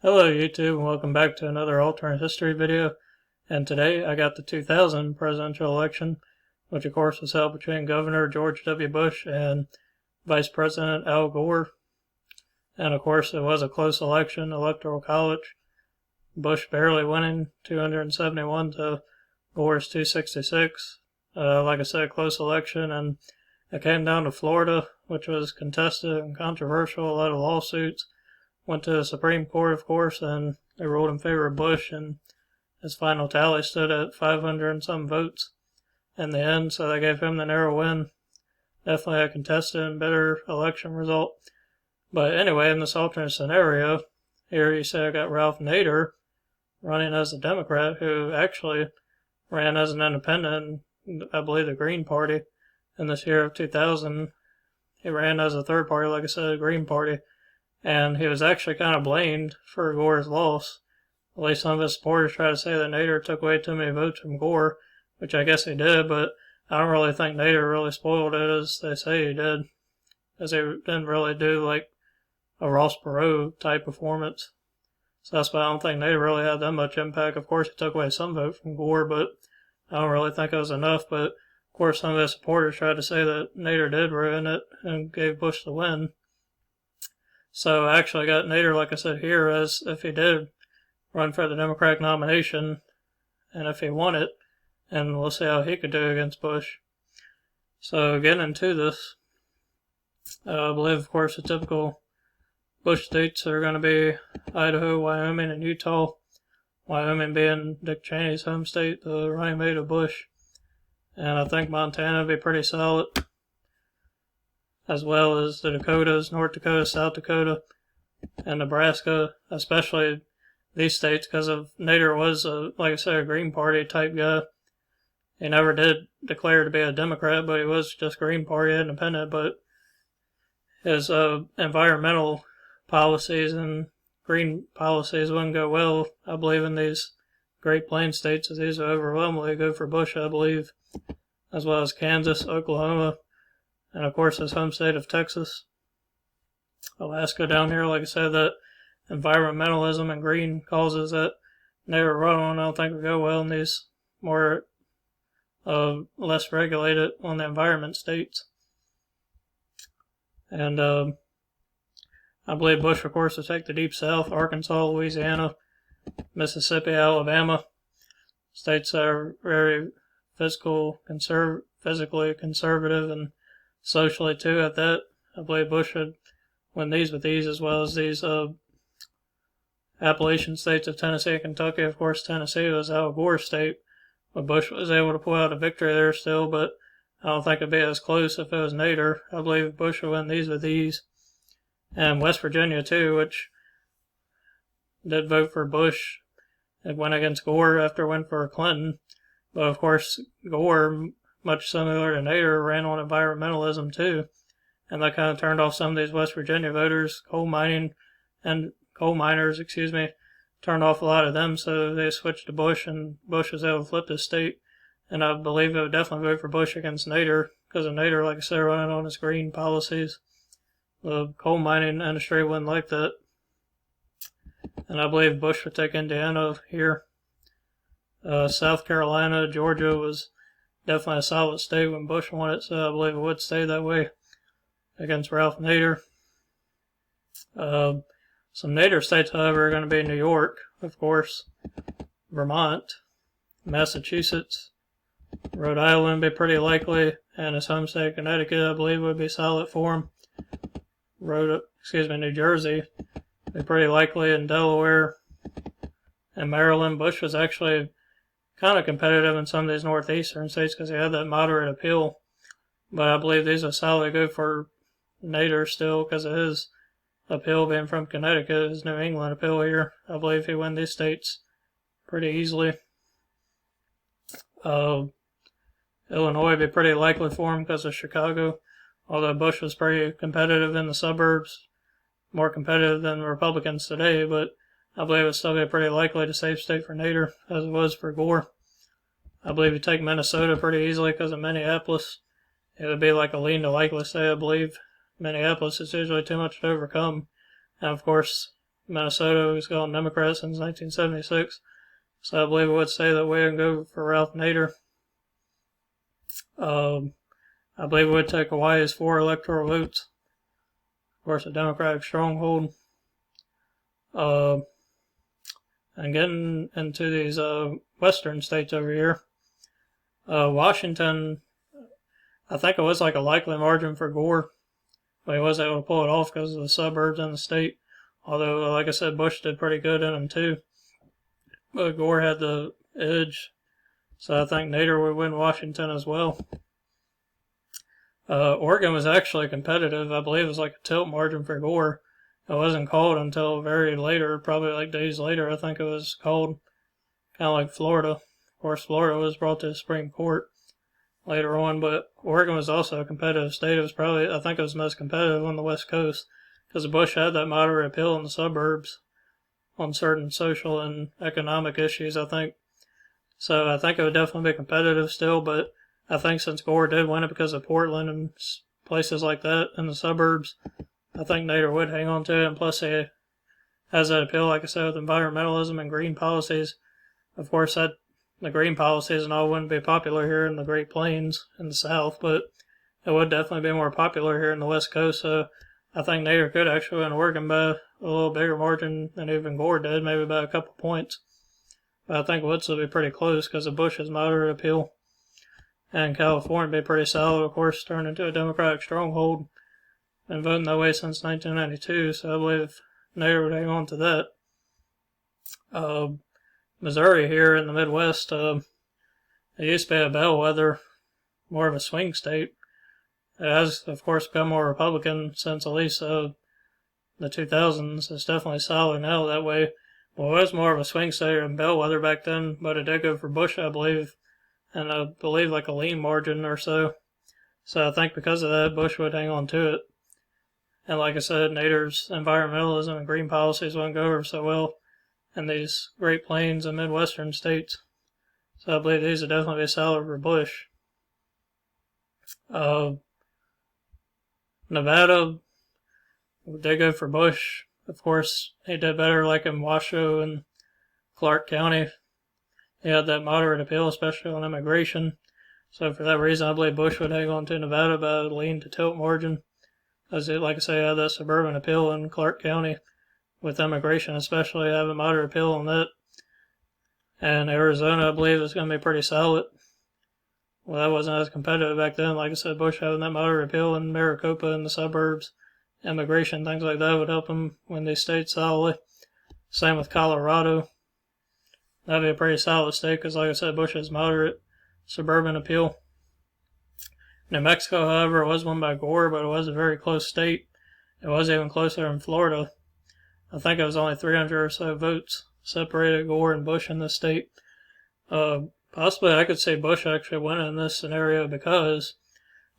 Hello YouTube and welcome back to another alternate history video, and today I got the 2000 presidential election, which of course was held between Governor George W. Bush and Vice President Al Gore, and of course it was a close election, electoral college, Bush barely winning 271 to Gore's 266. Like I said, close election, and it came down to Florida, which was contested and controversial, a lot of lawsuits. Went to the Supreme Court, of course, and they ruled in favor of Bush, and his final tally stood at 500 and some votes in the end, so they gave him the narrow win. Definitely a contested and better election result. But anyway, in this alternate scenario, here you say I got Ralph Nader running as a Democrat, who actually ran as an independent in, I believe, the Green Party. In this year of 2000, he ran as a third party, like I said, the Green Party. And he was actually kind of blamed for Gore's loss. At least some of his supporters try to say that Nader took away too many votes from Gore, which I guess he did, but I don't really think Nader really spoiled it as they say he did, because he didn't really do like a Ross Perot type performance. So that's why I don't think Nader really had that much impact. Of course, he took away some vote from Gore, but I don't really think it was enough. But of course, some of his supporters tried to say that Nader did ruin it and gave Bush the win. So I actually got Nader, like I said here, as if he did run for the Democratic nomination, and if he won it, and we'll see how he could do against Bush. So getting into this, I believe, of course, the typical Bush states are going to be Idaho, Wyoming, and Utah. Wyoming being Dick Cheney's home state, the running mate of Bush. And I think Montana would be pretty solid, as well as the Dakotas, North Dakota, South Dakota, and Nebraska, especially these states, because of Nader was, like I said, a Green Party type guy. He never did declare to be a Democrat, but he was just Green Party independent. But his environmental policies and green policies wouldn't go well, I believe, in these Great Plains states, as these are overwhelmingly good for Bush, I believe, as well as Kansas, Oklahoma, and of course his home state of Texas. Alaska down here, like I said, that environmentalism and green causes that Nader run on, I don't think would go well in these more less regulated on the environment states. And I believe Bush, of course, will take the Deep South, Arkansas, Louisiana, Mississippi, Alabama, states that are very physically conservative and socially too. At that, I believe Bush should win these with these, as well as these Appalachian states of Tennessee and Kentucky. Of course, Tennessee was Al Gore's state, but Bush was able to pull out a victory there still, but I don't think it'd be as close if it was Nader. I believe Bush would win these with these. And West Virginia too, which did vote for Bush. It went against Gore after it went for Clinton. But of course, Gore, much similar to Nader, ran on environmentalism too, and that kind of turned off some of these West Virginia voters. Coal miners, turned off a lot of them, so they switched to Bush, and Bush was able to flip the state. And I believe they would definitely vote for Bush against Nader, because of Nader, like I said, running on his green policies. The coal mining industry wouldn't like that. And I believe Bush would take Indiana here. South Carolina, Georgia was definitely a solid state when Bush won it, so I believe it would stay that way against Ralph Nader. Some Nader states, however, are going to be New York, of course, Vermont, Massachusetts, Rhode Island would be pretty likely, and his home state, Connecticut, I believe, would be solid for him. New Jersey would be pretty likely, and Delaware and Maryland. Bush was actually kind of competitive in some of these northeastern states because he had that moderate appeal. But I believe these are solidly good for Nader still because of his appeal being from Connecticut, his New England appeal here. I believe he won these states pretty easily. Illinois would be pretty likely for him because of Chicago, although Bush was pretty competitive in the suburbs, more competitive than the Republicans today, but I believe it would still be pretty likely to safe state for Nader, as it was for Gore. I believe you take Minnesota pretty easily because of Minneapolis. It would be like a lean to likely say, I believe. Minneapolis is usually too much to overcome. And of course, Minnesota has gone Democrat since 1976. So I believe I would say that way and go for Ralph Nader. I believe it would take Hawaii's 4 electoral votes. Of course, a Democratic stronghold. And getting into these western states over here, Washington, I think it was like a likely margin for Gore, but he was able to pull it off because of the suburbs in the state. Although, like I said, Bush did pretty good in them too. But Gore had the edge, so I think Nader would win Washington as well. Oregon was actually competitive. I believe it was like a tilt margin for Gore. It wasn't called until very later, probably like days later, I think it was called. Kind of like Florida. Of course, Florida was brought to the Supreme Court later on, but Oregon was also a competitive state. It was probably, I think it was the most competitive on the West Coast because Bush had that moderate appeal in the suburbs on certain social and economic issues, I think. So I think it would definitely be competitive still, but I think since Gore did win it because of Portland and places like that in the suburbs, I think Nader would hang on to it. And plus, he has that appeal, like I said, with environmentalism and green policies. Of course, the green policies and all wouldn't be popular here in the Great Plains in the South, but it would definitely be more popular here in the West Coast. So I think Nader could actually win Oregon by a little bigger margin than even Gore did, maybe by a couple points. But I think it would still be pretty close because of Bush's moderate appeal. And California would be pretty solid, of course, turned into a Democratic stronghold. Been voting that way since 1992, so I believe Nader would hang on to that. Missouri here in the Midwest, it used to be a bellwether, more of a swing state. It has, of course, become more Republican since at least the 2000s. It's definitely solid now that way. Well, it was more of a swing state and bellwether back then, but it did go for Bush, I believe, and I believe like a lean margin or so. So I think because of that, Bush would hang on to it. And like I said, Nader's environmentalism and green policies wouldn't go over so well in these Great Plains and Midwestern states. So I believe these would definitely be solid for Bush. Nevada, they go for Bush. Of course, he did better like in Washoe and Clark County. He had that moderate appeal, especially on immigration. So for that reason, I believe Bush would hang on to Nevada by a lean to tilt margin. As it, like I say, had that suburban appeal in Clark County with immigration, especially have a moderate appeal on that. And Arizona, I believe, is going to be pretty solid. Well, that wasn't as competitive back then. Like I said, Bush having that moderate appeal in Maricopa and the suburbs, immigration, things like that would help him win these states solidly. Same with Colorado. That'd be a pretty solid state because, like I said, Bush has moderate suburban appeal. New Mexico, however, it was won by Gore, but it was a very close state. It was even closer in Florida. I think it was only 300 or so votes separated Gore and Bush in this state. Possibly I could see Bush actually winning in this scenario because,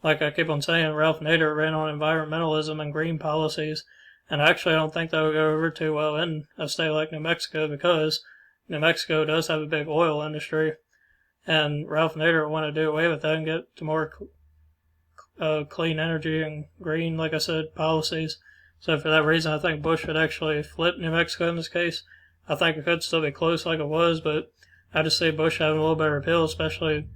like I keep on saying, Ralph Nader ran on environmentalism and green policies, and actually I don't think that would go over too well in a state like New Mexico because New Mexico does have a big oil industry, and Ralph Nader would want to do away with that and get to more clean energy and green, like I said, policies. So for that reason, I think Bush would actually flip New Mexico in this case. I think it could still be close like it was, but I just see Bush having a little better appeal, especially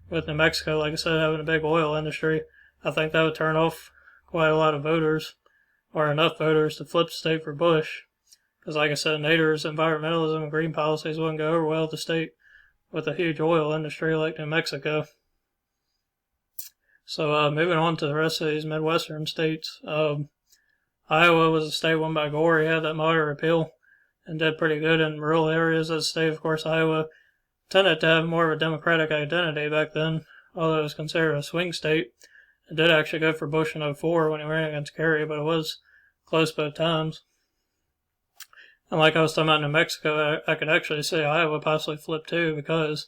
with New Mexico, like I said, having a big oil industry. I think that would turn off quite a lot of voters, or enough voters to flip the state for Bush. Because like I said, Nader's environmentalism and green policies wouldn't go over well with the state with a huge oil industry like New Mexico. So moving on to the rest of these Midwestern states, Iowa was a state won by Gore. He had that moderate appeal and did pretty good in rural areas of the state. Of course, Iowa tended to have more of a Democratic identity back then, although it was considered a swing state. It did actually go for Bush in 2004 when he ran against Kerry, but it was close both times. And like I was talking about New Mexico, I could actually see Iowa possibly flip too because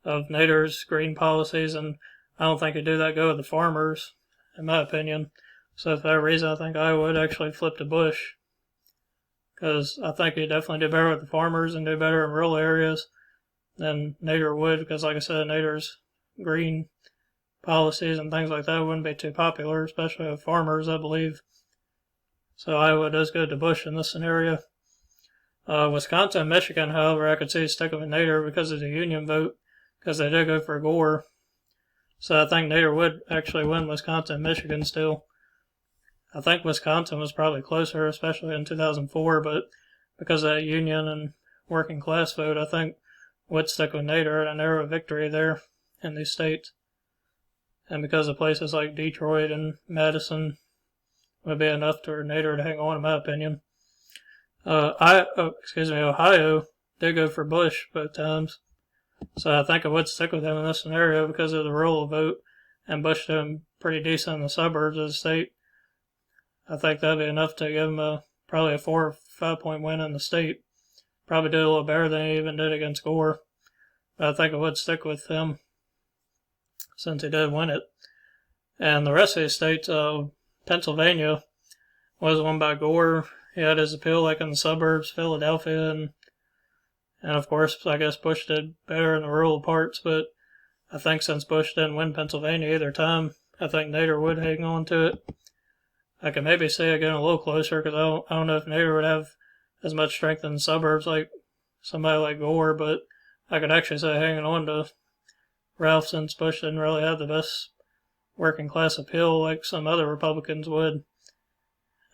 of Nader's green policies, and I don't think he'd do that good with the farmers, in my opinion. So for that reason, I think Iowa would actually flip to Bush. Because I think he'd definitely do better with the farmers and do better in rural areas than Nader would. Because like I said, Nader's green policies and things like that wouldn't be too popular, especially with farmers, I believe. So Iowa does go to Bush in this scenario. Wisconsin and Michigan, however, I could see sticking with Nader because of the Union vote, because they did go for Gore. So I think Nader would actually win Wisconsin and Michigan still. I think Wisconsin was probably closer, especially in 2004, but because of that Union and working class vote, I think would stick with Nader and a narrow victory there in these states. And because of places like Detroit and Madison would be enough for Nader to hang on, in my opinion. Ohio did go for Bush both times. So I think I would stick with him in this scenario because of the rural vote, and Bush doing pretty decent in the suburbs of the state. I think that'd be enough to give him probably a 4 or 5 point win in the state. Probably did a little better than he even did against Gore. But I think I would stick with him since he did win it. And the rest of the states, Pennsylvania was won by Gore. He had his appeal like in the suburbs, Philadelphia, and of course, I guess Bush did better in the rural parts, but I think since Bush didn't win Pennsylvania either time, I think Nader would hang on to it. I could maybe say it getting a little closer because I don't know if Nader would have as much strength in the suburbs like somebody like Gore, but I could actually say hanging on to Ralph since Bush didn't really have the best working class appeal like some other Republicans would.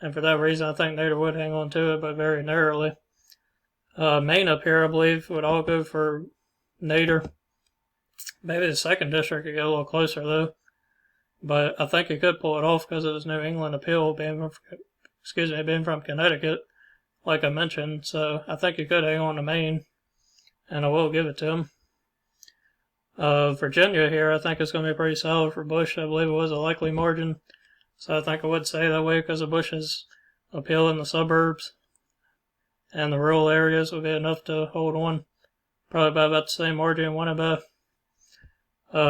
And for that reason, I think Nader would hang on to it, but very narrowly. Maine up here, I believe, would all go for Nader. Maybe the 2nd district could get a little closer, though. But I think he could pull it off because of his New England appeal being from Connecticut, like I mentioned. So I think he could hang on to Maine, and I will give it to him. Virginia here, I think it's going to be pretty solid for Bush. I believe it was a likely margin. So I think I would say that way because of Bush's appeal in the suburbs. And the rural areas would be enough to hold on. Probably by about the same margin won by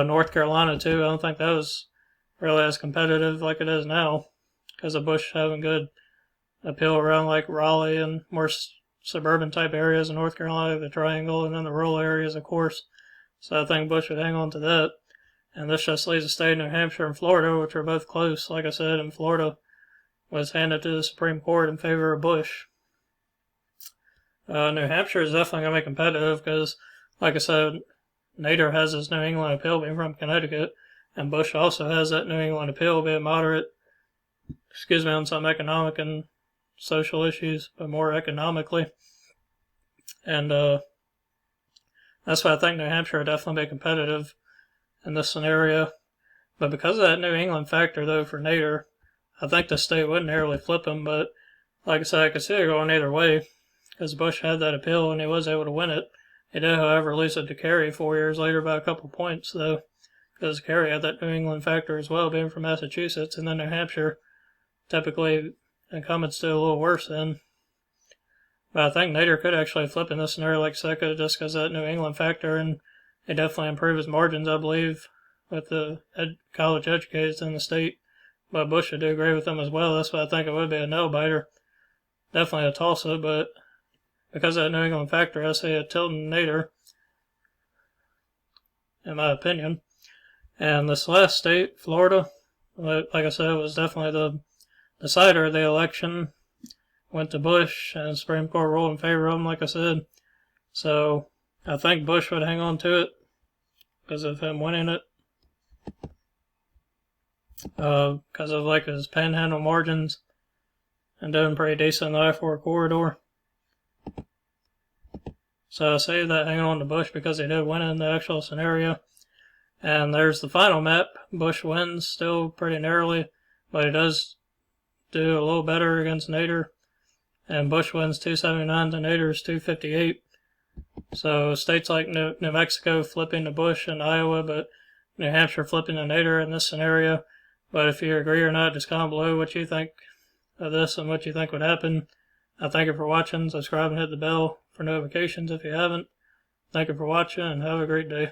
North Carolina, too. I don't think that was really as competitive like it is now because of Bush having good appeal around like Raleigh and more suburban type areas in North Carolina, the Triangle, and then the rural areas, of course. So I think Bush would hang on to that. And this just leaves the state of New Hampshire and Florida, which are both close. Like I said, and Florida was handed to the Supreme Court in favor of Bush. New Hampshire is definitely going to be competitive because, like I said, Nader has his New England appeal being from Connecticut, and Bush also has that New England appeal being moderate, on some economic and social issues, but more economically. And that's why I think New Hampshire would definitely be competitive in this scenario. But because of that New England factor, though, for Nader, I think the state would narrowly flip him, but like I said, I could see it going either way. Because Bush had that appeal and he was able to win it. He did, however, lose it to Kerry 4 years later by a couple points, though, because Kerry had that New England factor as well, being from Massachusetts, and then New Hampshire, typically, incumbents do a little worse then. But I think Nader could actually flip in this scenario like Second just because of that New England factor, and he definitely improved his margins, I believe, with the college educated in the state. But Bush would do agree with them as well. That's why I think it would be a nail-biter. Definitely a toss-up, but because of that New England factor, I say a tilting Nader, in my opinion. And this last state, Florida, like I said, was definitely the decider of the election. Went to Bush, and the Supreme Court ruled in favor of him, like I said. So I think Bush would hang on to it because of him winning it. Because of like his panhandle margins and doing pretty decent in the I-4 corridor. So I say that hanging on to Bush because he did win in the actual scenario. And there's the final map. Bush wins still pretty narrowly, but he does do a little better against Nader. And Bush wins 279 to Nader's 258. So states like New Mexico flipping to Bush and Iowa, but New Hampshire flipping to Nader in this scenario. But if you agree or not, just comment below what you think of this and what you think would happen. I thank you for watching. Subscribe and hit the bell for notifications if you haven't. Thank you for watching and have a great day.